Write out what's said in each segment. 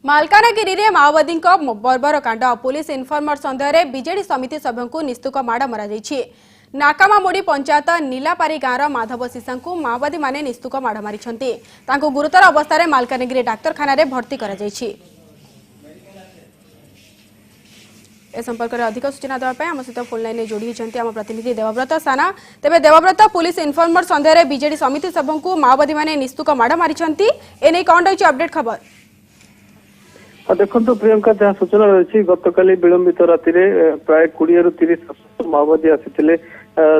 मालकानगिरी रे माओवादी बर्बर कांड पुलिस इनफर्मर सन्देह बीजेडी समिति सभ्यों को निस्तुक माड़ मरा नाकामामुड़ी पंचायत नीलापारी गाँव माधव सीसा को माओवादी माने निस्तुक माड़ मारी गुरुतर अवस्था मालकानगिरी डाक्तखाना भर्ती कर संपर्क में अधिक सूचना देवाई आम सहित फोन लाइन जोड़ी होती आम प्रतिनिधि देवव्रत साना। तेज देवव्रत पुलिस इनफर्मर सन्देह बीजेडी समिति सभ्यों को माओवादी माने निस्तुक माड़ मारी एने कौन रही अपडेट खबर? देखो प्रियंका जहाँ सूचना रही गतकाली विलंबित राति प्राय 20 ରୁ 30 माओवादी आसी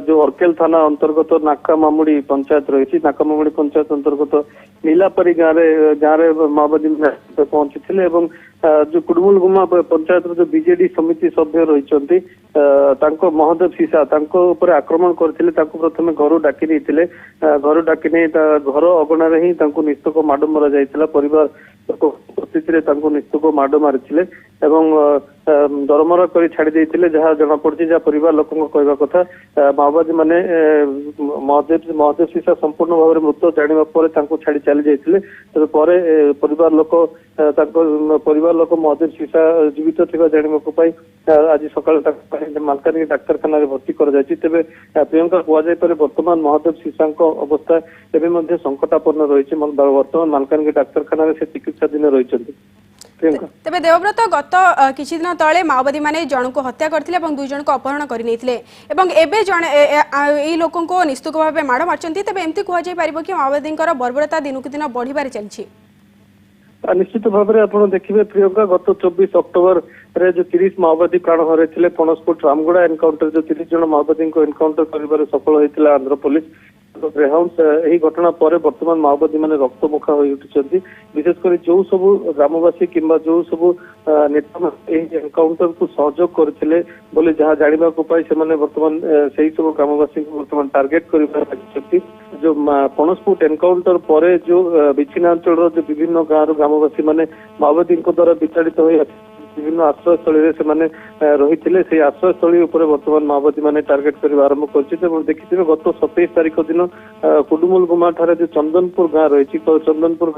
जो अर्केल थाना अंतर्गत नाकामामुड़ी पंचायत रही नाकामामुड़ी पंचायत अंतर्गत नीलापारी गाँव माओवादी पहुंची जो कुडमुल गुमा पंचायत जो बीजेडी समिति सभ्य रही महादेव सीसा आक्रमण करते प्रथम घर डाकी नहीं घर डाकी नहीं घर अगणार ही निस्तक माड़ मरा जाता परिवार उपस्थित निस्तक माड़ मारी दरमरा कर छाड़ी जहाँ जना पड़ी जहाँ परिवार लोक कहवा कथा माओवादी माने महादेव सीसा संपूर्ण भाव में मृत जाना पर छाड़ी चली जाते परिवार लोक परिवार लोक महादेव सीसा जीवित थी जाना आज सका मालकानगिरी डाक्तखाना भर्ती कर तेज प्रियंका कहुपे बर्तमान महादेव सीसा अवस्था एवं संकटापन्न रही बर्तमान मालकानगिरी डाक्तखाना से चिकित्साधीन रही। तेबे देवव्रत गत किछि दिन तले माओवादी माने जन को हत्या करथिले एवं दुई जन को अपहरण करि नैथिले एवं एबे जने एई लोकन को निस्तुक भाबे माड़ मारचंती तेबे एम्ति कुआ जाय पारिबो कि माओवादींकर बर्बरता दिनकु दिन बढ़िबार चलछि? निश्चित भाव में आप देखिए प्रियंका गत 24 अक्टोबर रे जो 30 माओवादी प्राण हरैथिले पणसपुर रामगुड़ा एनकाउंटर जो 30 जन माओवादी को एनकाउंटर करिबार सफल होइतिला आंध्र पुलिस ग्रेहाउंड यही घटना पर बर्तमान माओवादी मैंने रक्तमुखा हो उठी विशेषकर जो सब ग्रामवासी किंबा जो सब नेता एनकाउंटर को सहयोग करते बोले जहाँ जाना से बर्तमान से सब ग्रामवासी को बर्तमान टार्गेट कर जो पणसपुर एनकाउंटर पर जो विच्छिन्नांचल जो विभिन्न गाँव ग्रामवासी मैंने माओवादी द्वारा विताड़ित हो विभिन्न आश्रयस्थल रही आश्रयस्थल बर्तमान माओवादी मैंने टार्गेट करने आरंभ कर देखिए गत 27 तारीख दिन कुडमुल गुमा ठारे जो चंदनपुर गाँव रही चंदनपुर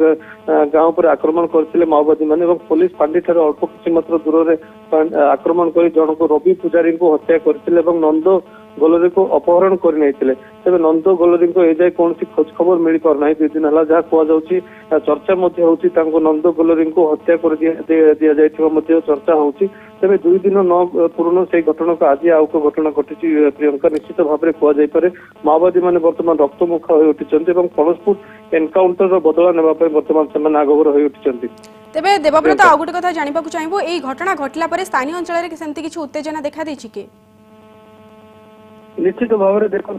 गाँव पर आक्रमण करते माओवादी मैंने पुलिस फांडी ठारे अल्प किसी मात्र दूर से आक्रमण कर जन को रवि पूजारी को हत्या करते नंद गोलरी को अपहरण करते तेज नंद गोलरी को एजाए कौन खोज खबर मिल पारना 2 दिन है जहाँ कहुच्छी चर्चा नंद गोलरी को हत्या कर दि जाए चर्चा होती तेज 2 दिन न पूर्ण से घटना को आज आउ को घटना घटी प्रियंका निश्चित भाव में कहुपे माओवादी मैंने बर्तमान रक्तमुखा हो उठी पणसपुर एनकाउंटर बदला नापी बर्तमान से आगभर हो उठी। तेबे देवव्रत आउ गोटे कथा जानिबा को चाहिबो एई घटना घटला परे स्थानीय अंचल रे सेमति किछु उत्तेजना देखा देछि के? निश्चित भाव में देखो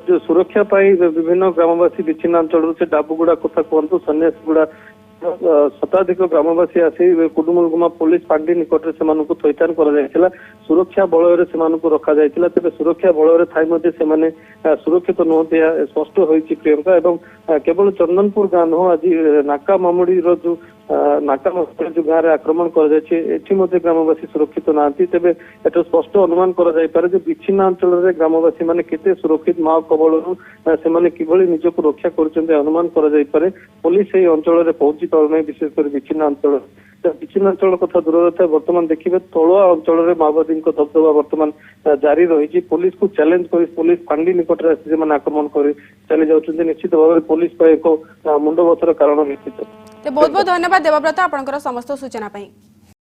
जो सुरक्षा विभिन्न ग्रामवासी विच्छिन्नांचल से डाबुगुड़ा कथा कहतु सन्यासीगुड़ा शताधिक ग्रामवासी आसी कुडुमुल गुमा पुलिस पांडी निकट में थैथान कर सुरक्षा बलय से रखा जाइतिला तेबे सुरक्षा बलय थाई सुरक्षित नुहति स्पष्ट होइछि प्रियंका एवं केवल चंदनपुर गाँ नुह आज नाकामामुड़ी जो नाकामामुड़ी जो गाँव आक्रमण कर ग्रामवासी सुरक्षित ना तेबे एटा स्पष्ट अनुमान कर विच्छिन्नांचल ग्रामवासी माने केते सुरक्षित माओ कबल से किभली निजको रक्षा कर अनुमान कर पुलिस अंचल में पहुंची पार विशेषकर विच्छिन्नांचल कथा दूर था बर्तमान देखिए तलुआ अंचल में माओवादी दबदबा बर्तमान जारी रही पुलिस को चैलेंज कर पुलिस फांडी निकट में आक्रमण कर चली जाऊँ निश्चित भाव में पुलिस एक मुंडबथर कारण निश्चित। बहुत बहुत धन्यवाद देवव्रत आपनकर समस्त सूचना पाई।